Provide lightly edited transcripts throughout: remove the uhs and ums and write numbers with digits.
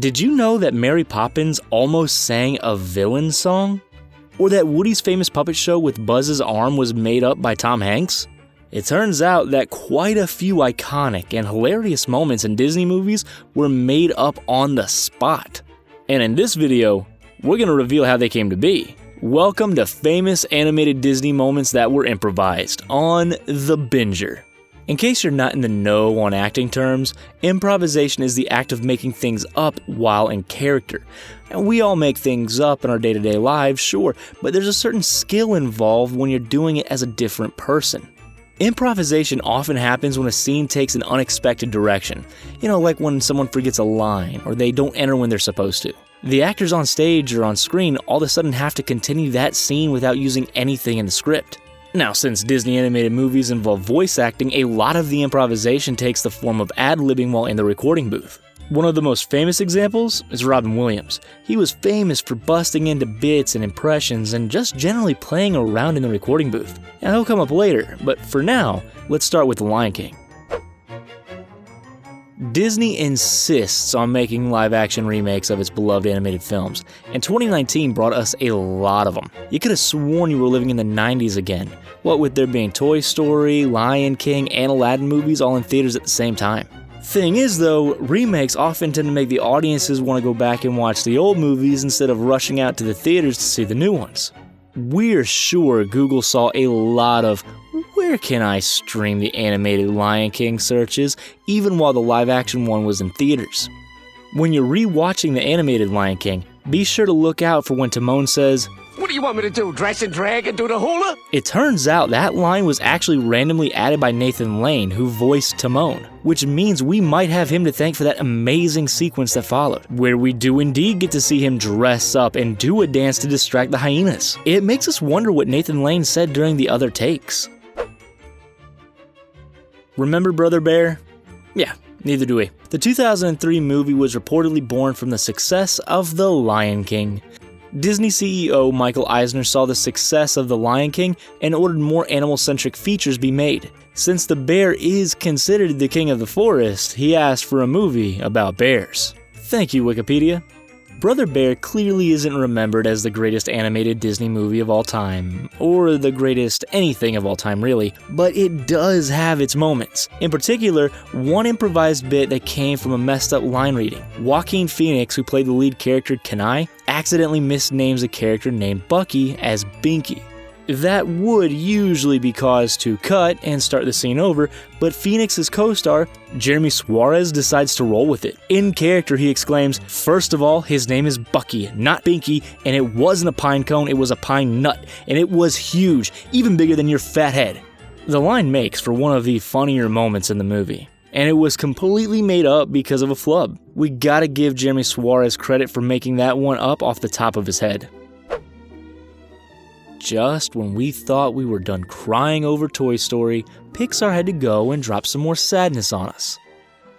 Did you know that Mary Poppins almost sang a villain song? Or that Woody's famous puppet show with Buzz's arm was made up by Tom Hanks? It turns out that quite a few iconic and hilarious moments in Disney movies were made up on the spot. And in this video, we're going to reveal how they came to be. Welcome to famous animated Disney moments that were improvised on The Binger. In case you're not in the know on acting terms, improvisation is the act of making things up while in character. And we all make things up in our day-to-day lives, sure, but there's a certain skill involved when you're doing it as a different person. Improvisation often happens when a scene takes an unexpected direction. You know, like when someone forgets a line or they don't enter when they're supposed to. The actors on stage or on screen all of a sudden have to continue that scene without using anything in the script. Now, since Disney animated movies involve voice acting, a lot of the improvisation takes the form of ad-libbing while in the recording booth. One of the most famous examples is Robin Williams. He was famous for busting into bits and impressions and just generally playing around in the recording booth. And he'll come up later, but for now, let's start with The Lion King. Disney insists on making live-action remakes of its beloved animated films, and 2019 brought us a lot of them. You could have sworn you were living in the 90s again, what with there being Toy Story, Lion King, and Aladdin movies all in theaters at the same time. Thing is though, remakes often tend to make the audiences want to go back and watch the old movies instead of rushing out to the theaters to see the new ones. We're sure Google saw a lot of "where can I stream the animated Lion King" searches, even while the live-action one was in theaters. When you're re-watching the animated Lion King, be sure to look out for when Timon says, "What do you want me to do, dress and drag and do the hula?" It turns out that line was actually randomly added by Nathan Lane, who voiced Timon, which means we might have him to thank for that amazing sequence that followed, where we do indeed get to see him dress up and do a dance to distract the hyenas. It makes us wonder what Nathan Lane said during the other takes. Remember Brother Bear? Yeah, neither do we. The 2003 movie was reportedly born from the success of The Lion King. Disney CEO Michael Eisner saw the success of The Lion King and ordered more animal-centric features be made. Since the bear is considered the king of the forest, he asked for a movie about bears. Thank you, Wikipedia. Brother Bear clearly isn't remembered as the greatest animated Disney movie of all time, or the greatest anything of all time really, but it does have its moments. In particular, one improvised bit that came from a messed up line reading. Joaquin Phoenix, who played the lead character Kenai, accidentally misnames a character named Bucky as Binky. That would usually be cause to cut and start the scene over, but Phoenix's co-star, Jeremy Suarez, decides to roll with it. In character, he exclaims, "First of all, his name is Bucky, not Binky, and it wasn't a pine cone, it was a pine nut, and it was huge, even bigger than your fat head." The line makes for one of the funnier moments in the movie, and it was completely made up because of a flub. We gotta give Jeremy Suarez credit for making that one up off the top of his head. Just when we thought we were done crying over Toy Story, Pixar had to go and drop some more sadness on us.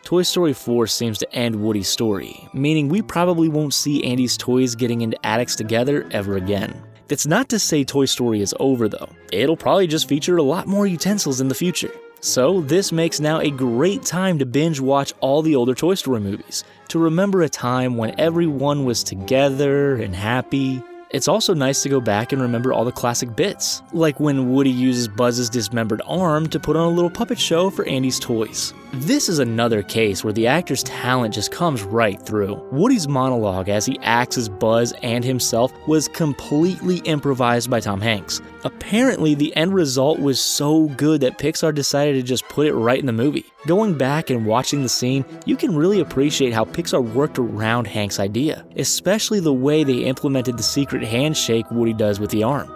Toy Story 4 seems to end Woody's story, meaning we probably won't see Andy's toys getting into attics together ever again. That's not to say Toy Story is over though. It'll probably just feature a lot more utensils in the future. So this makes now a great time to binge watch all the older Toy Story movies, to remember a time when everyone was together and happy. It's also nice to go back and remember all the classic bits, like when Woody uses Buzz's dismembered arm to put on a little puppet show for Andy's toys. This is another case where the actor's talent just comes right through. Woody's monologue as he acts as Buzz and himself was completely improvised by Tom Hanks. Apparently, the end result was so good that Pixar decided to just put it right in the movie. Going back and watching the scene, you can really appreciate how Pixar worked around Hank's idea, especially the way they implemented the secret handshake Woody does with the arm.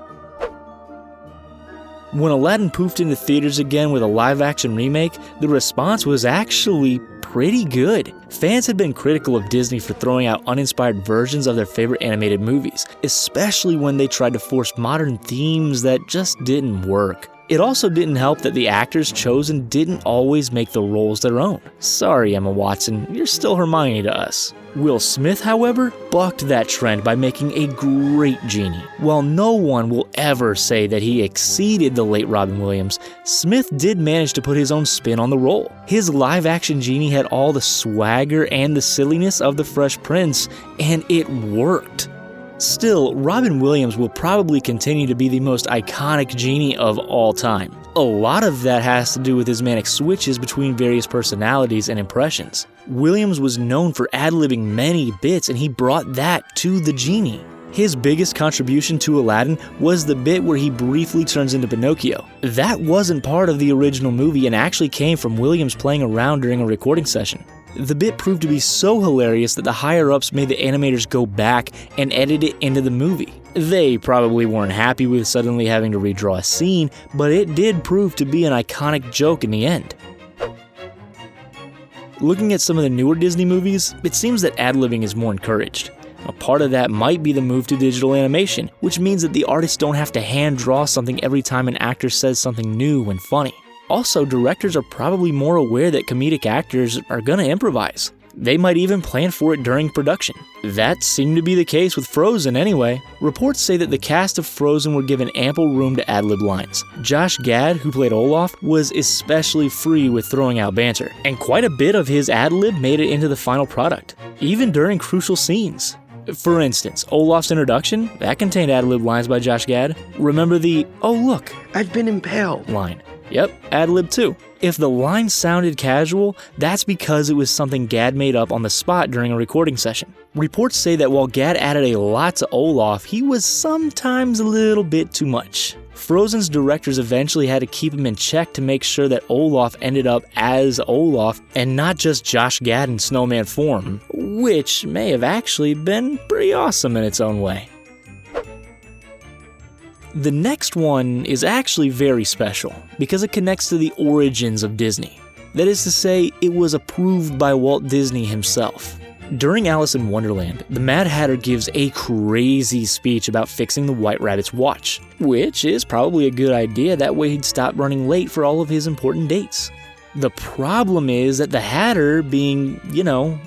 When Aladdin poofed into theaters again with a live-action remake, the response was actually pretty good. Fans had been critical of Disney for throwing out uninspired versions of their favorite animated movies, especially when they tried to force modern themes that just didn't work. It also didn't help that the actors chosen didn't always make the roles their own. Sorry, Emma Watson, you're still Hermione to us. Will Smith, however, bucked that trend by making a great genie. While no one will ever say that he exceeded the late Robin Williams, Smith did manage to put his own spin on the role. His live-action genie had all the swagger and the silliness of the Fresh Prince, and it worked. Still, Robin Williams will probably continue to be the most iconic genie of all time. A lot of that has to do with his manic switches between various personalities and impressions. Williams was known for ad-libbing many bits, and he brought that to the genie. His biggest contribution to Aladdin was the bit where he briefly turns into Pinocchio. That wasn't part of the original movie and actually came from Williams playing around during a recording session. The bit proved to be so hilarious that the higher-ups made the animators go back and edit it into the movie. They probably weren't happy with suddenly having to redraw a scene, but it did prove to be an iconic joke in the end. Looking at some of the newer Disney movies, it seems that ad-libbing is more encouraged. A part of that might be the move to digital animation, which means that the artists don't have to hand-draw something every time an actor says something new and funny. Also, directors are probably more aware that comedic actors are gonna improvise. They might even plan for it during production. That seemed to be the case with Frozen anyway. Reports say that the cast of Frozen were given ample room to ad-lib lines. Josh Gad, who played Olaf, was especially free with throwing out banter, and quite a bit of his ad-lib made it into the final product, even during crucial scenes. For instance, Olaf's introduction, that contained ad-lib lines by Josh Gad. Remember the, "Oh look, I've been impaled" line? Yep, ad-lib too. If the line sounded casual, that's because it was something Gad made up on the spot during a recording session. Reports say that while Gad added a lot to Olaf, he was sometimes a little bit too much. Frozen's directors eventually had to keep him in check to make sure that Olaf ended up as Olaf and not just Josh Gad in snowman form, which may have actually been pretty awesome in its own way. The next one is actually very special because it connects to the origins of Disney. That is to say, it was approved by Walt Disney himself. During Alice in Wonderland, the Mad Hatter gives a crazy speech about fixing the White Rabbit's watch, which is probably a good idea, that way he'd stop running late for all of his important dates. The problem is that the Hatter, being,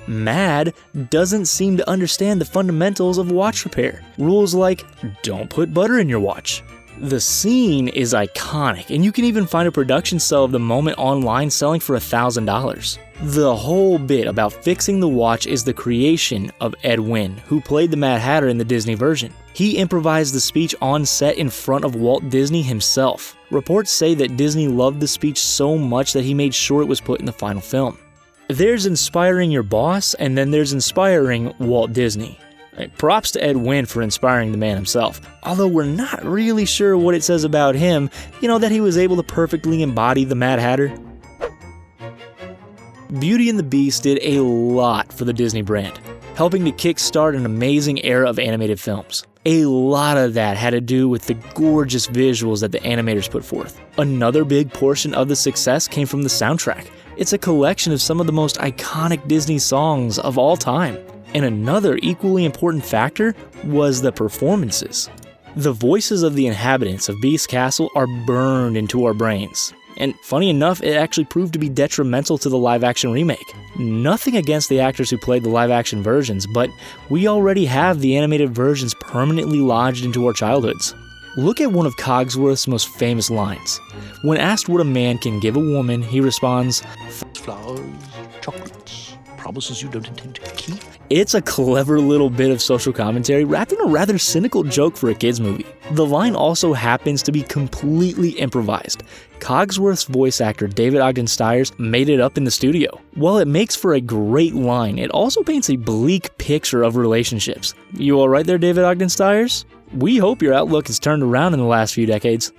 mad, doesn't seem to understand the fundamentals of watch repair. Rules like, don't put butter in your watch. The scene is iconic, and you can even find a production sell of the moment online selling for $1,000. The whole bit about fixing the watch is the creation of Ed Wynn, who played the Mad Hatter in the Disney version. He improvised the speech on set in front of Walt Disney himself. Reports say that Disney loved the speech so much that he made sure it was put in the final film. There's inspiring your boss, and then there's inspiring Walt Disney. Props to Ed Wynn for inspiring the man himself, although we're not really sure what it says about him, that he was able to perfectly embody the Mad Hatter. Beauty and the Beast did a lot for the Disney brand, helping to kickstart an amazing era of animated films. A lot of that had to do with the gorgeous visuals that the animators put forth. Another big portion of the success came from the soundtrack. It's a collection of some of the most iconic Disney songs of all time. And another equally important factor was the performances. The voices of the inhabitants of Beast Castle are burned into our brains. And funny enough, it actually proved to be detrimental to the live-action remake. Nothing against the actors who played the live-action versions, but we already have the animated versions permanently lodged into our childhoods. Look at one of Cogsworth's most famous lines. When asked what a man can give a woman, he responds, Flowers, chocolates, promises you don't intend to keep. It's a clever little bit of social commentary wrapped in a rather cynical joke for a kids movie. The line also happens to be completely improvised. Cogsworth's voice actor David Ogden Stiers made it up in the studio. While it makes for a great line, it also paints a bleak picture of relationships. You alright there, David Ogden Stiers? We hope your outlook has turned around in the last few decades.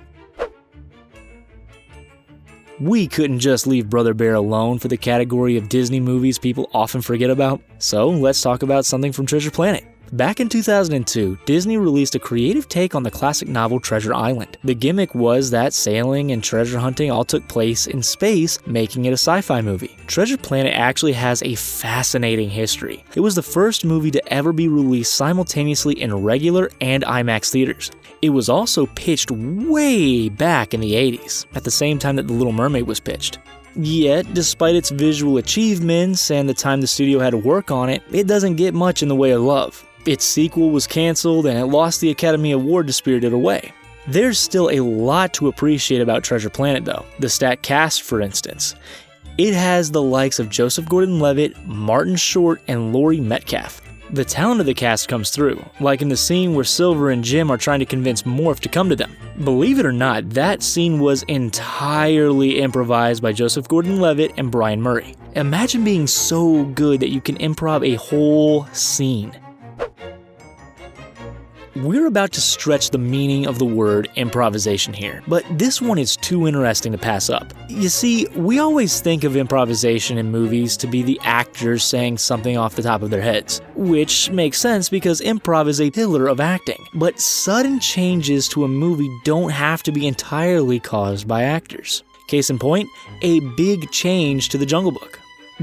We couldn't just leave Brother Bear alone for the category of Disney movies people often forget about, so let's talk about something from Treasure Planet. Back in 2002, Disney released a creative take on the classic novel Treasure Island. The gimmick was that sailing and treasure hunting all took place in space, making it a sci-fi movie. Treasure Planet actually has a fascinating history. It was the first movie to ever be released simultaneously in regular and IMAX theaters. It was also pitched way back in the 80s, at the same time that The Little Mermaid was pitched. Yet, despite its visual achievements and the time the studio had to work on it, it doesn't get much in the way of love. Its sequel was cancelled and it lost the Academy Award to Spirited Away. There's still a lot to appreciate about Treasure Planet though. The stacked cast, for instance. It has the likes of Joseph Gordon-Levitt, Martin Short, and Laurie Metcalf. The talent of the cast comes through, like in the scene where Silver and Jim are trying to convince Morph to come to them. Believe it or not, that scene was entirely improvised by Joseph Gordon-Levitt and Brian Murray. Imagine being so good that you can improv a whole scene. We're about to stretch the meaning of the word improvisation here, but this one is too interesting to pass up. You see, we always think of improvisation in movies to be the actors saying something off the top of their heads, which makes sense because improv is a pillar of acting. But sudden changes to a movie don't have to be entirely caused by actors. Case in point, a big change to The Jungle Book.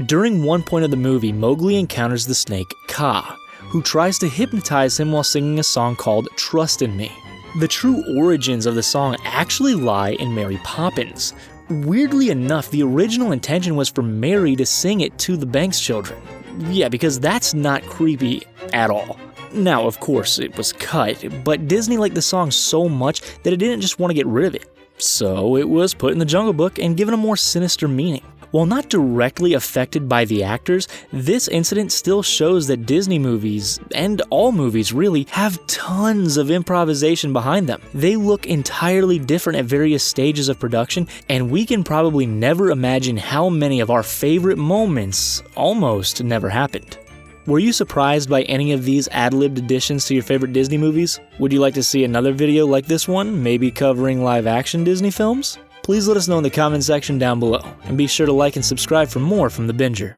During one point of the movie, Mowgli encounters the snake Kaa, who tries to hypnotize him while singing a song called Trust in Me. The true origins of the song actually lie in Mary Poppins. Weirdly enough, the original intention was for Mary to sing it to the Banks children. Yeah, because that's not creepy at all. Now, of course, it was cut, but Disney liked the song so much that it didn't just want to get rid of it. So it was put in the Jungle Book and given a more sinister meaning. While not directly affected by the actors, this incident still shows that Disney movies, and all movies really, have tons of improvisation behind them. They look entirely different at various stages of production, and we can probably never imagine how many of our favorite moments almost never happened. Were you surprised by any of these ad-libbed additions to your favorite Disney movies? Would you like to see another video like this one, maybe covering live-action Disney films? Please let us know in the comment section down below, and be sure to like and subscribe for more from The Binger.